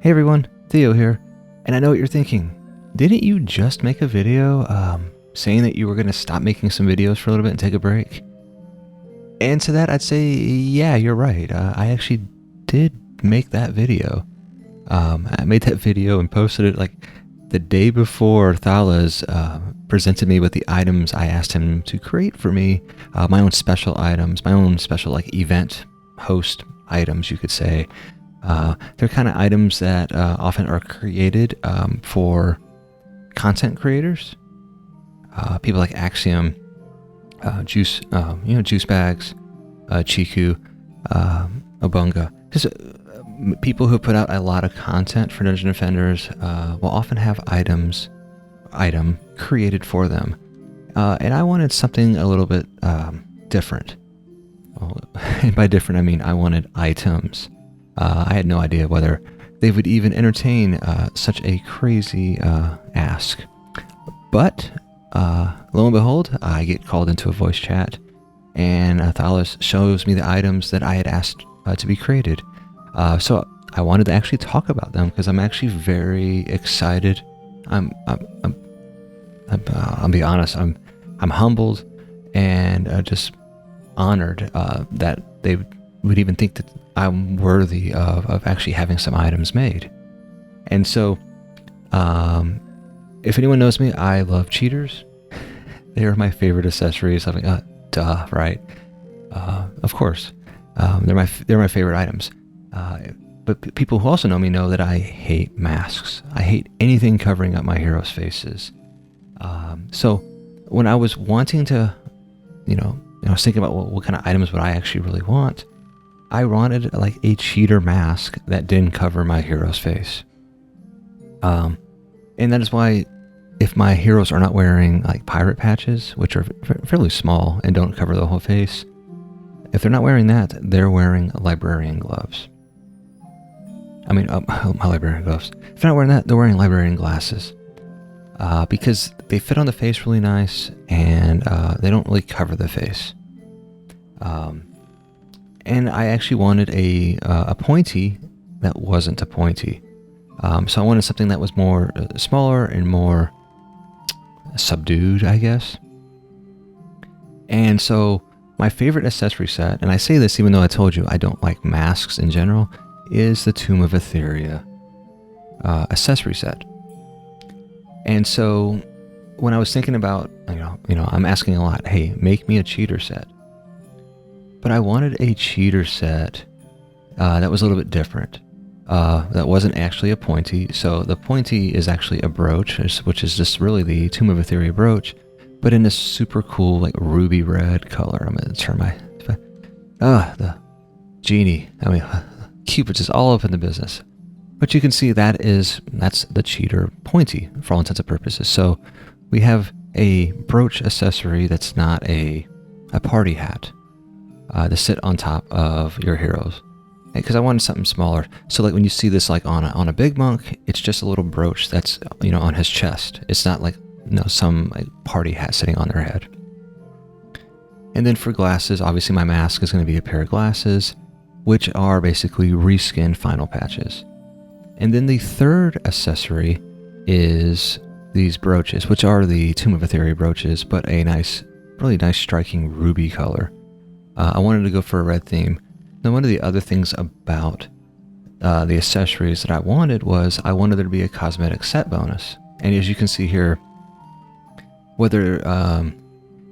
Hey everyone, Theo here, and I know what you're thinking. Didn't you just make a video saying that you were going to stop making some videos for a little bit and take a break? And to that I'd say, yeah, you're right. I actually did make that video. I made that video and posted it like the day before Thales presented me with the items I asked him to create for me, my own special items, my own special like event host items, you could say. They're kind of items that often are created for content creators, people like Axiom, Juice, Juice Bags, Chiku, Obunga. Just people who put out a lot of content for Dungeon Defenders will often have item created for them, and I wanted something a little bit different. Well, and by different I mean I wanted items. I had no idea whether they would even entertain such a crazy ask. But lo and behold, I get called into a voice chat, and Thales shows me the items that I had asked to be created. So I wanted to actually talk about them because I'm actually very excited. I'll be honest. I'm humbled and just honored that they would even think that I'm worthy of actually having some items made. And so, if anyone knows me, I love cheaters. They are my favorite accessories. I mean, duh, right? Of course, they're my favorite items. But people who also know me know that I hate masks. I hate anything covering up my heroes' faces. So when I was wanting to, I was thinking about what kind of items would I actually really want. I wanted like a cheater mask that didn't cover my hero's face. And that is why if my heroes are not wearing like pirate patches, which are fairly small and don't cover the whole face, if they're not wearing that, they're wearing librarian gloves. My librarian gloves. If they're not wearing that, they're wearing librarian glasses. Because they fit on the face really nice and they don't really cover the face. And I actually wanted a pointy that wasn't a pointy. So I wanted something that was more smaller and more subdued, I guess. And so my favorite accessory set, and I say this even though I told you I don't like masks in general, is the Tomb of Etheria accessory set. And so when I was thinking about, I'm asking a lot, hey, make me a cheater set. But I wanted a cheater set that was a little bit different. That wasn't actually a pointy. So the pointy is actually a brooch, which is just really the Tomb of Etheria brooch, but in this super cool, like ruby red color. I'm going to turn the genie. Cupid's is all up in the business. But you can see that's the cheater pointy for all intents and purposes. So we have a brooch accessory that's not a party hat. To sit on top of your heroes, because I wanted something smaller. So like when you see this like on a big monk, it's just a little brooch that's on his chest. It's not like some like party hat sitting on their head. And then for glasses, obviously my mask is going to be a pair of glasses, which are basically reskinned final patches. And then the third accessory is these brooches, which are the Tomb of Etheria brooches, but a really nice striking ruby color. I wanted to go for a red theme. Now, one of the other things about the accessories that I wanted was I wanted there to be a cosmetic set bonus. And as you can see here, whether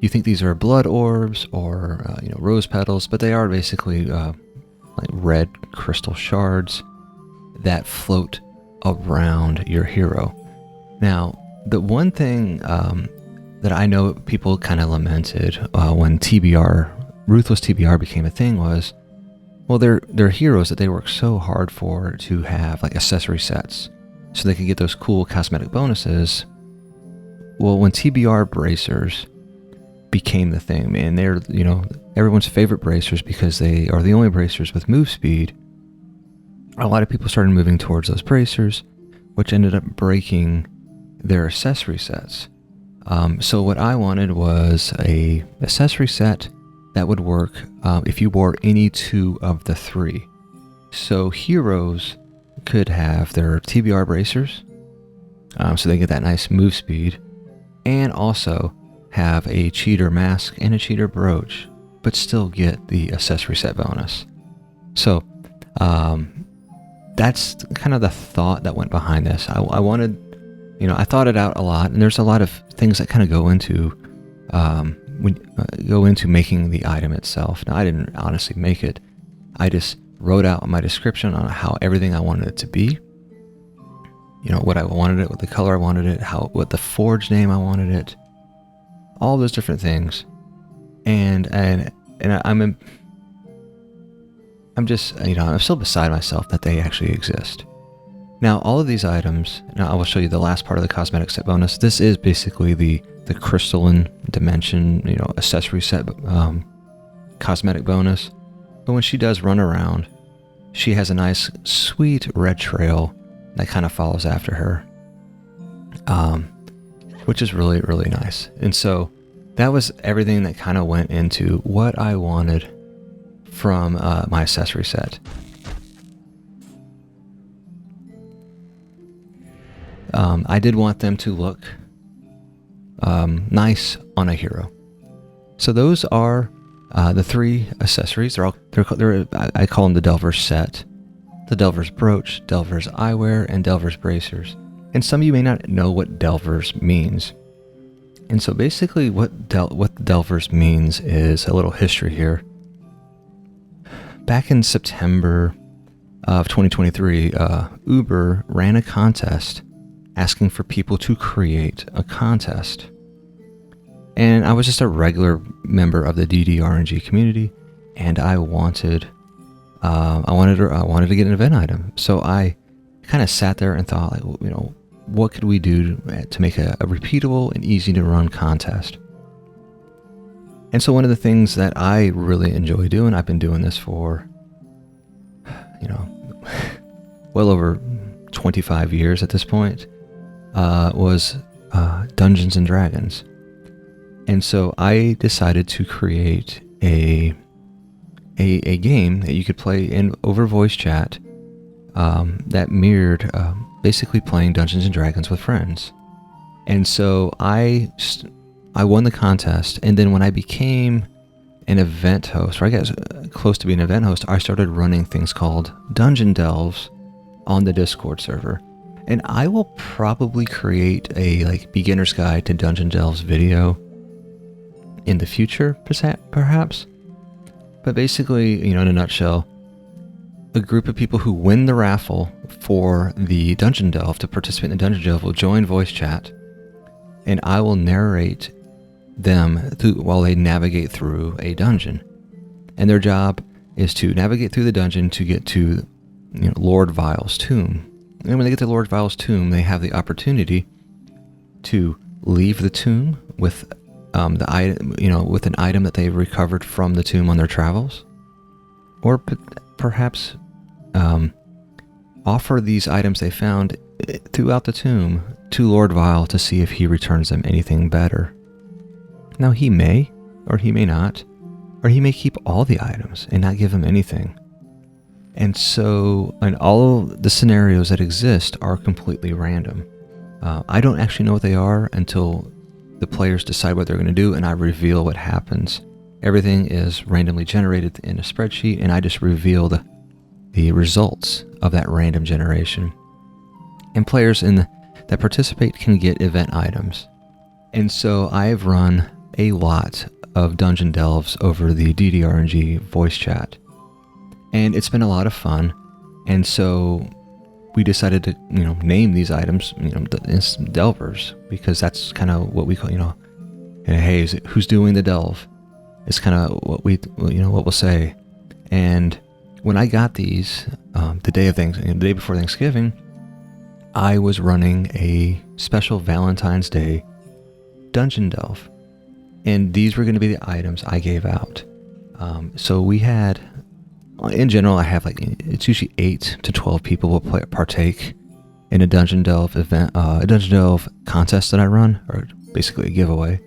you think these are blood orbs or rose petals, but they are basically like red crystal shards that float around your hero. Now, the one thing that I know people kind of lamented when Ruthless TBR became a thing was, well, they're heroes that they work so hard for to have like accessory sets so they could get those cool cosmetic bonuses. Well, when TBR bracers became the thing, man, they're everyone's favorite bracers because they are the only bracers with move speed. A lot of people started moving towards those bracers, which ended up breaking their accessory sets. So what I wanted was a accessory set that would work if you wore any two of the three. So heroes could have their TBR bracers, so they get that nice move speed, and also have a cheater mask and a cheater brooch, but still get the accessory set bonus. So that's kind of the thought that went behind this. I wanted, I thought it out a lot, and there's a lot of things that kind of go into making the item itself. Now, I didn't honestly make it. I just wrote out my description on how everything I wanted it to be. What I wanted it, what the color I wanted it, what the forge name I wanted it, all those different things. And I'm just, I'm still beside myself that they actually exist. Now, all of these items, now I will show you the last part of the cosmetic set bonus. This is basically the crystalline dimension, accessory set cosmetic bonus. But when she does run around, she has a nice, sweet red trail that kind of follows after her, which is really, really nice. And so that was everything that kind of went into what I wanted from my accessory set. I did want them to look nice on a hero. So those are the 3 accessories. I call them the Delver's set. The Delver's brooch, Delver's eyewear, and Delver's bracers. And some of you may not know what Delver's means. And so basically what Delver's means is a little history here. Back in September of 2023, Uber ran a contest asking for people to create a contest. And I was just a regular member of the DDRNG community, and I wanted to get an event item. So I kind of sat there and thought, what could we do to make a repeatable and easy to run contest? And so one of the things that I really enjoy doing, I've been doing this for, well over 25 years at this point, was Dungeons and Dragons. And so I decided to create a game that you could play over voice chat that mirrored basically playing Dungeons and Dragons with friends. And so I won the contest, and then when I became an event host, or I guess close to being an event host, I started running things called Dungeon Delves on the Discord server. And I will probably create a beginner's guide to Dungeon Delves video in the future, perhaps. But basically, in a nutshell, a group of people who win the raffle for the Dungeon Delve, to participate in the Dungeon Delve, will join voice chat, and I will narrate them while they navigate through a dungeon. And their job is to navigate through the dungeon to get to Lord Vile's tomb. And when they get to Lord Vile's tomb, they have the opportunity to leave the tomb with with an item that they've recovered from the tomb on their travels, or perhaps offer these items they found throughout the tomb to Lord Vile to see if he returns them anything better. Now, he may, or he may not, or he may keep all the items and not give them anything. And all the scenarios that exist are completely random. I don't actually know what they are until the players decide what they're going to do, and I reveal what happens. Everything is randomly generated in a spreadsheet, and I just reveal the results of that random generation. And players that participate can get event items. And so I've run a lot of Dungeon Delves over the DDRNG voice chat. And it's been a lot of fun. And so we decided to, name these items, Delvers, because that's kind of what we call, hey, who's doing the delve? It's kind of what what we'll say. And when I got these, the day before Thanksgiving, I was running a special Valentine's Day Dungeon Delve, and these were going to be the items I gave out. So we had, in general, I have it's usually 8 to 12 people will partake in a Dungeon Delve event, a Dungeon Delve contest that I run, or basically a giveaway.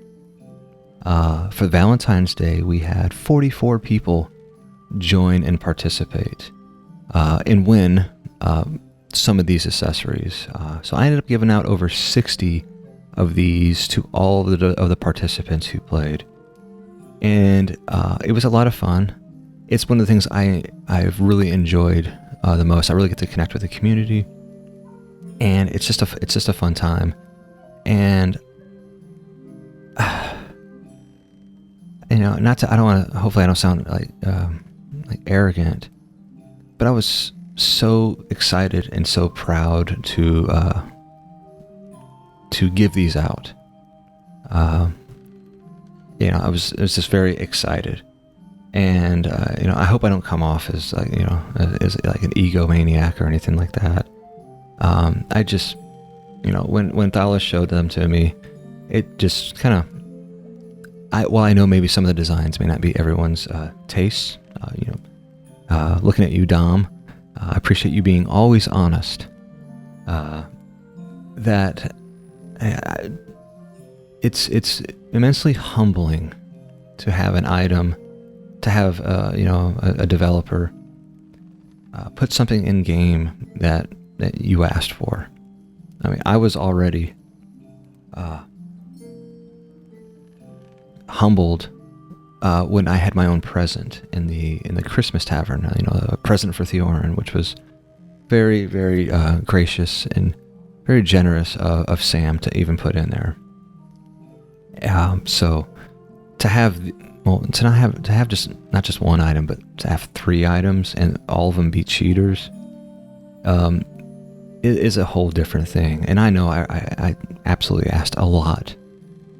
For Valentine's Day, we had 44 people join and participate and win some of these accessories. So I ended up giving out over 60 of these to all of the participants who played. And it was a lot of fun. It's one of the things I've really enjoyed the most. I really get to connect with the community, and it's just a fun time. And hopefully I don't sound like arrogant, but I was so excited and so proud to give these out. I was just very excited, and I hope I don't come off as as like an egomaniac or anything like that. I just, when Thalos showed them to me, it just kind of, while I know maybe some of the designs may not be everyone's tastes, looking at you, Dom, I appreciate you being always honest. That it's immensely humbling to have an item, to have a developer put something in game that you asked for. I mean, I was already humbled when I had my own present in the Christmas Tavern. A present for Theorin, which was very, very gracious and very generous of Sam to even put in there. So to have just not just one item, but to have 3 items and all of them be cheaters, it is a whole different thing. And I know I absolutely asked a lot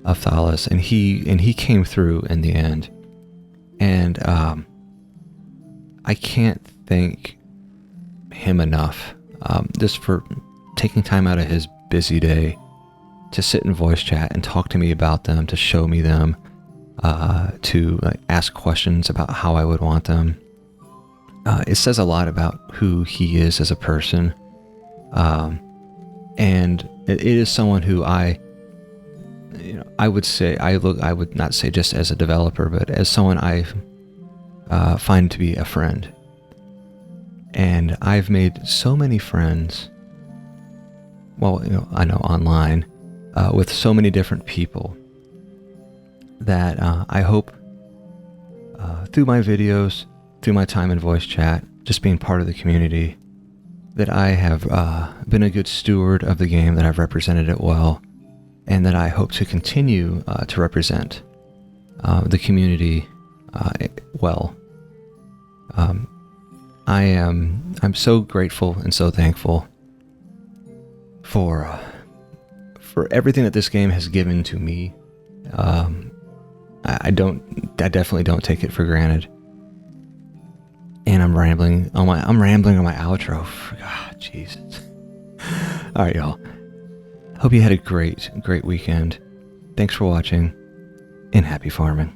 of Thalos, and he came through in the end. And I can't thank him enough, just for taking time out of his busy day to sit in voice chat and talk to me about them, to show me them, to ask questions about how I would want them. It says a lot about who he is as a person, and it is someone who I would not say just as a developer, but as someone I find to be a friend. And I've made so many friends, I know online, with so many different people, that I hope through my videos, through my time in voice chat, just being part of the community, that I have been a good steward of the game, that I've represented it well, and that I hope to continue to represent the community well. I'm so grateful and so thankful for everything that this game has given to me. I definitely don't take it for granted. And I'm rambling on my outro. God, Jesus. All right, y'all. Hope you had a great weekend. Thanks for watching, and happy farming.